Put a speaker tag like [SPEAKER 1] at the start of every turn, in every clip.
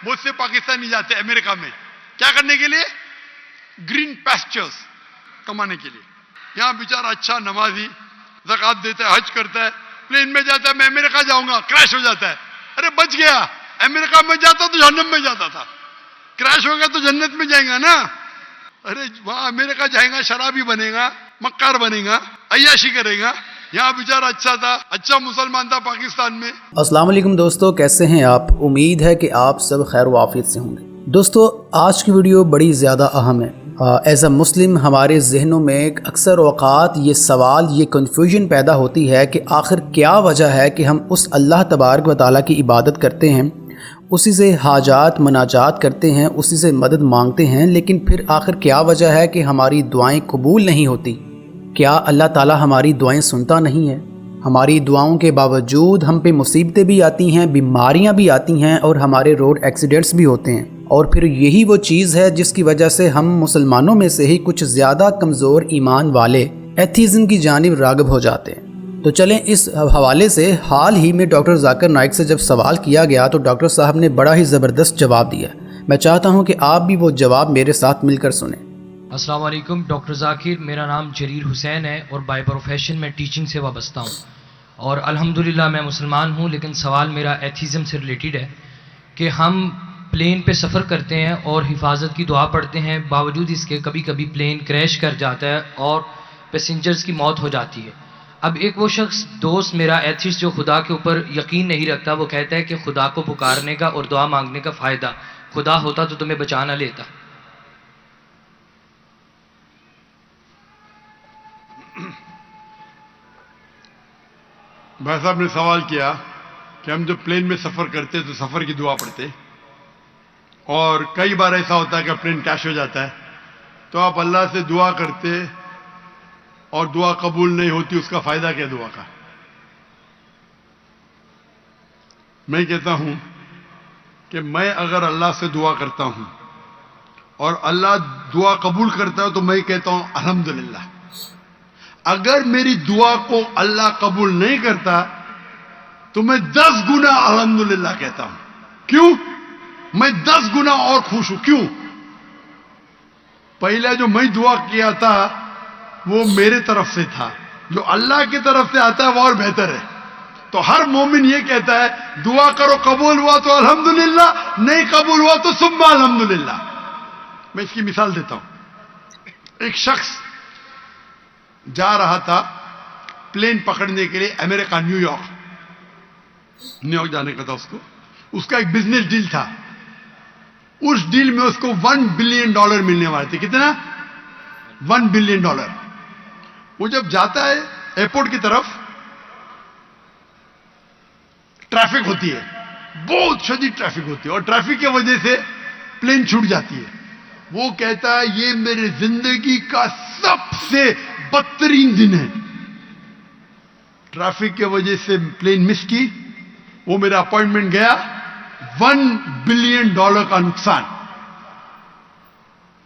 [SPEAKER 1] بہت سے پاکستانی جاتے ہیں امریکہ میں کیا کرنے کے لیے؟ گرین پیسچرز کمانے کے لیے. یہاں بیچارہ اچھا نمازی زکات دیتا ہے, حج کرتا ہے, پلین میں جاتا ہے میں امریکہ جاؤں گا, کریش ہو جاتا ہے. ارے بچ گیا, امریکہ میں جاتا تو جہنم میں جاتا تھا, کریش ہو گیا تو جنت میں جائیں گا نا. ارے وہاں امریکہ جائیں گا شرابی بنے گا, مکار بنے گا, عیاشی کرے گا. یہاں بیچارہ اچھا تھا, اچھا مسلمان تھا پاکستان میں.
[SPEAKER 2] السلام علیکم دوستو, کیسے ہیں آپ؟ امید ہے کہ آپ سب خیر و عافیت سے ہوں گے. دوستو آج کی ویڈیو بڑی زیادہ اہم ہے. ایز اے مسلم ہمارے ذہنوں میں اکثر اوقات یہ سوال, یہ کنفیوژن پیدا ہوتی ہے کہ آخر کیا وجہ ہے کہ ہم اس اللہ تبارک و تعالیٰ کی عبادت کرتے ہیں, اسی سے حاجات مناجات کرتے ہیں, اسی سے مدد مانگتے ہیں, لیکن پھر آخر کیا وجہ ہے کہ ہماری دعائیں قبول نہیں ہوتی؟ کیا اللہ تعالیٰ ہماری دعائیں سنتا نہیں ہے؟ ہماری دعاؤں کے باوجود ہم پہ مصیبتیں بھی آتی ہیں, بیماریاں بھی آتی ہیں اور ہمارے روڈ ایکسیڈنٹس بھی ہوتے ہیں. اور پھر یہی وہ چیز ہے جس کی وجہ سے ہم مسلمانوں میں سے ہی کچھ زیادہ کمزور ایمان والے ایتھیزم کی جانب راغب ہو جاتے ہیں. تو چلیں اس حوالے سے حال ہی میں ڈاکٹر ذاکر نائک سے جب سوال کیا گیا تو ڈاکٹر صاحب نے بڑا ہی زبردست جواب دیا. میں چاہتا ہوں کہ آپ بھی وہ جواب میرے ساتھ مل کر سنیں.
[SPEAKER 3] السلام علیکم. ڈاکٹر ذاکر, میرا نام جریر حسین ہے اور بائی پروفیشن میں ٹیچنگ سے وابستہ ہوں, اور الحمدللہ میں مسلمان ہوں. لیکن سوال میرا ایتھیزم سے ریلیٹڈ ہے کہ ہم پلین پہ سفر کرتے ہیں اور حفاظت کی دعا پڑھتے ہیں, باوجود اس کے کبھی کبھی پلین کریش کر جاتا ہے اور پیسنجرز کی موت ہو جاتی ہے. اب ایک وہ شخص دوست میرا ایتھیسٹ جو خدا کے اوپر یقین نہیں رکھتا, وہ کہتا ہے کہ خدا کو پکارنے کا اور دعا مانگنے کا فائدہ, خدا ہوتا تو تمہیں بچا نہ لیتا.
[SPEAKER 1] بھائی صاحب نے سوال کیا کہ ہم جب پلین میں سفر کرتے تو سفر کی دعا پڑھتے, اور کئی بار ایسا ہوتا ہے کہ پلین کریش ہو جاتا ہے تو آپ اللہ سے دعا کرتے اور دعا قبول نہیں ہوتی, اس کا فائدہ کیا دعا کا؟ میں کہتا ہوں کہ میں اگر اللہ سے دعا کرتا ہوں اور اللہ دعا قبول کرتا ہے تو میں کہتا ہوں الحمدللہ. اگر میری دعا کو اللہ قبول نہیں کرتا تو میں 10 گنا الحمدللہ کہتا ہوں. کیوں؟ میں 10 گنا اور خوش ہوں. کیوں؟ پہلا جو میں دعا کیا تھا وہ میرے طرف سے تھا, جو اللہ کی طرف سے آتا ہے وہ اور بہتر ہے. تو ہر مومن یہ کہتا ہے دعا کرو, قبول ہوا تو الحمدللہ, نہیں قبول ہوا تو ثم الحمدللہ. میں اس کی مثال دیتا ہوں. ایک شخص جا رہا تھا پلین پکڑنے کے لیے امریکہ, نیو یارک جانے کا تھا اس کا ایک بزنس ڈیل تھا. اس ڈیل میں اس کو $1 بلین ملنے والے تھے. کتنا؟ $1 بلین. وہ جب جاتا ہے ایئرپورٹ کی طرف, ٹریفک ہوتی ہے, بہت شدید ٹریفک ہوتی ہے, اور ٹریفک کی وجہ سے پلین چھوٹ جاتی ہے. وہ کہتا ہے یہ میرے زندگی کا سب سے بدترین دن ہے. ٹریفک کی وجہ سے پلین مس کی, وہ میرا اپوائنٹمنٹ گیا, $1 بلین کا نقصان.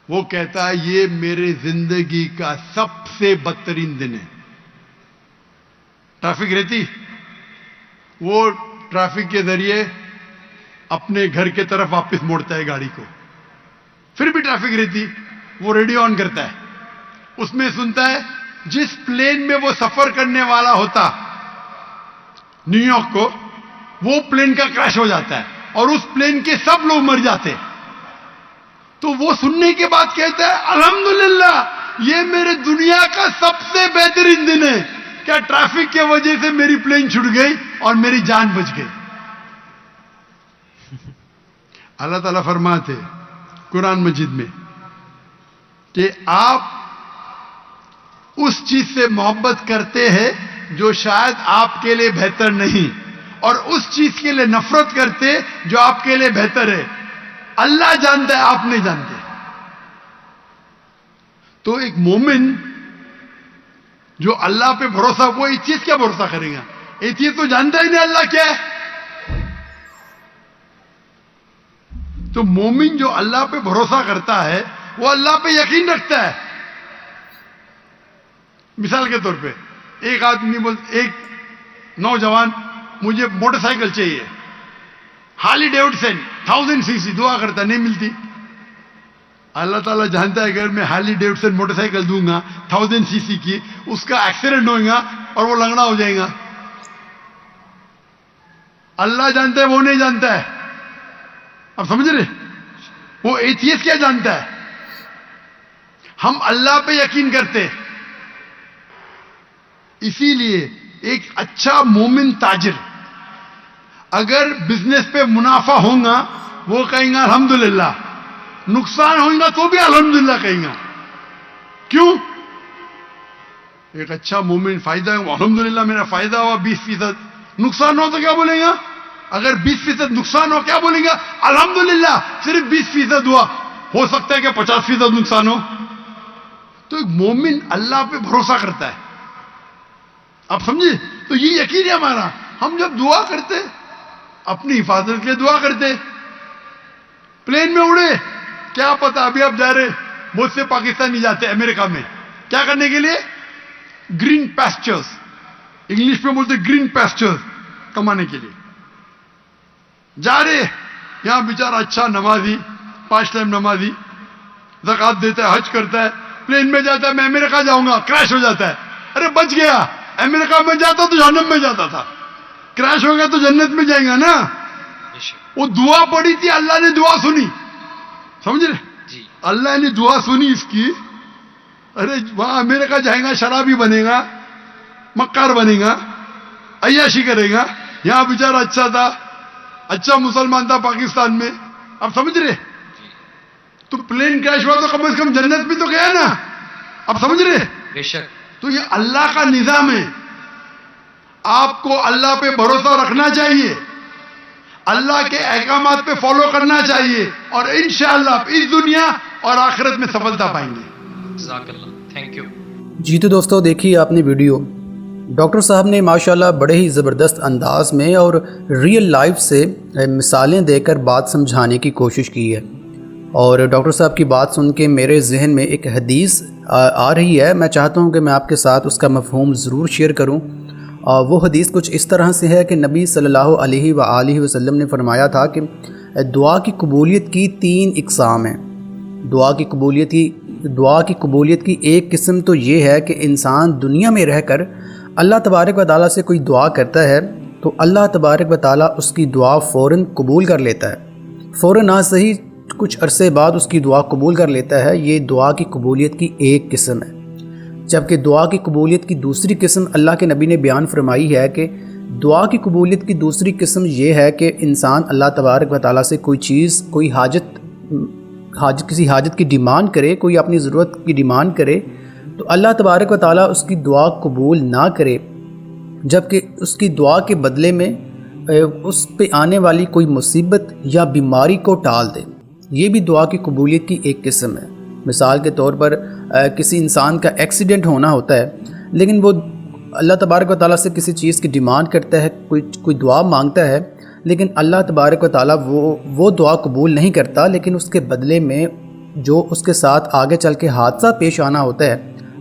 [SPEAKER 1] وہ کہتا ہے یہ میرے زندگی کا سب سے بدترین دن ہے. ٹریفک رہتی, وہ ٹریفک کے ذریعے اپنے گھر کے طرف واپس موڑتا ہے گاڑی کو. پھر بھی ٹریفک رہتی, وہ ریڈیو آن کرتا ہے, اس میں سنتا ہے جس پلین میں وہ سفر کرنے والا ہوتا نیو یارک کو, وہ پلین کا کریش ہو جاتا ہے اور اس پلین کے سب لوگ مر جاتے. تو وہ سننے کے بعد کہتا ہے الحمدللہ یہ میرے دنیا کا سب سے بہترین دن ہے, کیا ٹریفک کی وجہ سے میری پلین چھوٹ گئی اور میری جان بچ گئی. اللہ تعالیٰ فرماتے قرآن مجید میں کہ آپ اس چیز سے محبت کرتے ہیں جو شاید آپ کے لیے بہتر نہیں, اور اس چیز کے لیے نفرت کرتے جو آپ کے لیے بہتر ہے. اللہ جانتا ہے, آپ نہیں جانتے. تو ایک مومن جو اللہ پہ بھروسہ, وہ اس چیز کیا بھروسہ کرے گا؟ یہ چیز تو جانتا ہی نہیں اللہ کیا ہے. تو مومن جو اللہ پہ بھروسہ کرتا ہے وہ اللہ پہ یقین رکھتا ہے. مثال کے طور پہ ایک نوجوان مجھے موٹر سائیکل چاہیے, हार्ली डेविडसन 1000 सीसी दुआ करता, नहीं मिलती। अल्लाह ताला जानता है अगर मैं हार्ली डेविडसन मोटरसाइकिल दूंगा 1000 सीसी की, उसका एक्सीडेंट होगा और वो लंगड़ा हो जाएगा। अल्लाह जानता है, वो नहीं जानता है। अब समझ रहे? वो एथियस्ट क्या जानता है? हम अल्लाह पे यकीन करते हैं। इसीलिए एक अच्छा मोमिन ताजिर अगर बिजनेस पे मुनाफा होगा वो कहेगा अल्हम्दुलिल्लाह, नुकसान होगा तो भी अल्हम्दुलिल्लाह कहेगा। क्यों? एक अच्छा मोमिन फायदा अल्हम्दुलिल्लाह मेरा फायदा हुआ 20%, नुकसान हो तो क्या बोलेगा? अगर 20% नुकसान हो क्या बोलेगा? अल्हम्दुलिल्लाह सिर्फ 20% हुआ, हो सकता है कि 50% नुकसान हो। तो एक मोमिन अल्लाह पे भरोसा करता है। आप समझे? तो ये यकीन है हमारा। हम जब दुआ करते अपनी हिफाजत के लिए दुआ करते, प्लेन में उड़े, क्या पता अभी आप जा रहे, बहुत से पाकिस्तानी जाते अमेरिका में क्या करने के लिए? ग्रीन पैस्चर्स, इंग्लिश में बोलते ग्रीन पैस्चर्स कमाने के लिए जा रहे। यहां बेचारा अच्छा नमाजी, 5 टाइम नमाजी, ज़कात देता है, हज करता है, प्लेन में जाता है मैं अमेरिका जाऊंगा, क्रैश हो जाता है। अरे बच गया, अमेरिका में जाता तो जहन्नम में जाता था, क्रैश हो गया तो जन्नत में जाएगा ना। वो दुआ पड़ी थी, अल्लाह ने दुआ सुनी, समझ रहे? अल्लाह ने दुआ सुनी इसकी। अरे वहां अमेरिका जाएगा, शराबी बनेगा, मक्कार बनेगा, अय्याशी करेगा। यहां बेचारा अच्छा था, अच्छा मुसलमान था पाकिस्तान में। आप समझ रहे? तो प्लेन क्रैश हुआ तो कम से कम जन्नत भी तो गया ना। आप समझ रहे?
[SPEAKER 3] बेशक।
[SPEAKER 1] तो ये अल्लाह का निजाम है। आपको अल्लाह पे भरोसा रखना चाहिए, अल्लाह के अहकामात पे फॉलो करना चाहिए और इंशाअल्लाह इस दुनिया और आखिरत में सफलता पाएंगे।
[SPEAKER 3] Thank you.
[SPEAKER 2] जी तो दोस्तों देखिए आपने वीडियो, डॉक्टर साहब ने माशाल्लाह बड़े ही ज़बरदस्त अंदाज में और रियल लाइफ से मिसालें देकर बात समझाने की कोशिश की है। और डॉक्टर साहब की बात सुन के मेरे जहन में एक हदीस आ रही है। मैं चाहता हूं कि मैं आपके साथ उसका मफ़हूम ज़रूर शेयर करूं। वो हदीस कुछ इस तरह से है कि नबी सल्लल्लाहु अलैहि वसल्लम ने फरमाया था कि दुआ की कबूलियत की 3 इक़साम हैं। दुआ की कबूलियत की एक किस्म तो ये है कि इंसान दुनिया में रहकर अल्लाह तबारक व तआला से कोई दुआ करता है तो अल्लाह तबारक व तआला उसकी दुआ फ़ौरन कबूल कर लेता है। फ़ौरन ना सही कुछ अरसे बाद उसकी दुआ कबूल कर लेता है। ये दुआ की कबूलियत की एक किस्म है। जबकि दुआ की कबूलियत की दूसरी किस्म अल्लाह के नबी ने बयान फरमाई है कि दुआ की कबूलियत की दूसरी किस्म ये है कि इंसान अल्लाह तबारक व तआला से कोई चीज़, कोई किसी हाजत की डिमांड करे, कोई अपनी ज़रूरत की डिमांड करे तो अल्लाह तबारक व तआला उसकी दुआ कबूल ना करे, जबकि उसकी दुआ के बदले में उस पे आने वाली कोई मुसीबत या बीमारी को टाल दे। ये भी दुआ की कबूलियत की एक किस्म है। मिसाल के तौर पर किसी इंसान का एक्सीडेंट होना होता है, लेकिन वो अल्लाह तबारक व तआला से किसी चीज़ की डिमांड करता है, कोई दुआ मांगता है, लेकिन अल्लाह तबारक व तआला वो दुआ कबूल नहीं करता, लेकिन उसके बदले में जो उसके साथ आगे चल के हादसा पेश आना होता है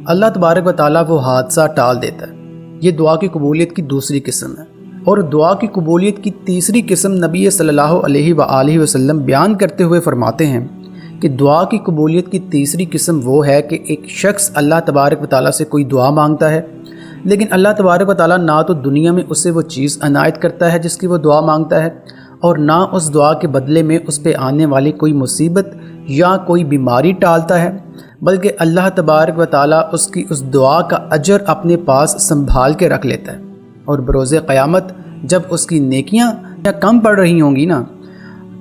[SPEAKER 2] अल्लाह तबारक व तआला वो हादसा टाल देता है। ये दुआ की कबूलियत की दूसरी किस्म है। और दुआ की कबूलियत की तीसरी किस्म नबी सल्लल्लाहु अलैहि वसल्लम बयान करते हुए फरमाते हैं कि दुआ की कबूलियत की तीसरी किस्म वो है कि एक शख्स अल्लाह तबारक व तआला से कोई दुआ मांगता है, लेकिन अल्लाह तबारक व तआला ना तो दुनिया में उसे वो चीज़ अनायत करता है जिसकी वो दुआ मांगता है, और ना उस दुआ के बदले में उस पर आने वाली कोई मुसीबत या कोई बीमारी टालता है, बल्कि अल्लाह तबारक व तआला उसकी उस दुआ का अजर अपने पास संभाल के रख लेता है। और बरोज़े क़यामत जब उसकी नेकियां कम पड़ रही होंगी ना,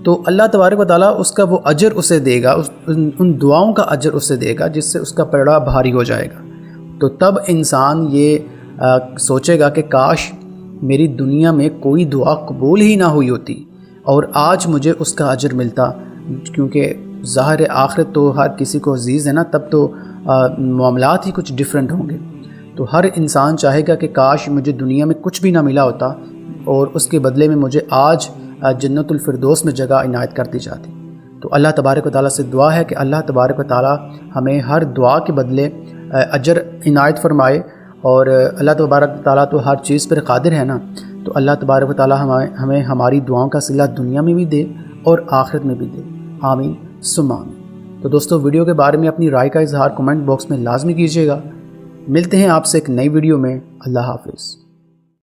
[SPEAKER 2] तो अल्लाह तबारक व तआला उसका वो अजर उसे देगा, उन दुआओं का अजर उसे देगा जिससे उसका पलड़ा भारी हो जाएगा। तो तब इंसान ये सोचेगा कि काश मेरी दुनिया में कोई दुआ कबूल ही ना हुई होती और आज मुझे उसका अजर मिलता, क्योंकि ज़ाहिर आखिरत तो हर किसी को अजीज़ है ना, तब तो मामलात ही कुछ डिफरेंट होंगे। तो हर इंसान चाहेगा कि काश मुझे दुनिया में कुछ भी ना मिला होता और उसके बदले में मुझे आज जन्नतुल फिरदौस में जगह इनायत कर दी जाती। तो अल्लाह तबारक व तआला से दुआ है कि अल्लाह तबारक व तआला हमें हर दुआ के बदले अजर इनायत फरमाए। और अल्लाह तबारक व तआला तो हर चीज़ पर कादिर है ना, تو اللہ تبارک و تعالی ہمیں ہماری دعاؤں کا صلہ دنیا میں بھی دے اور آخرت میں بھی دے، آمین ثم آمین۔ تو دوستو ویڈیو کے بارے میں اپنی رائے کا اظہار کمنٹ باکس میں لازمی کیجیے گا۔ ملتے ہیں آپ سے ایک نئی ویڈیو میں، اللہ حافظ۔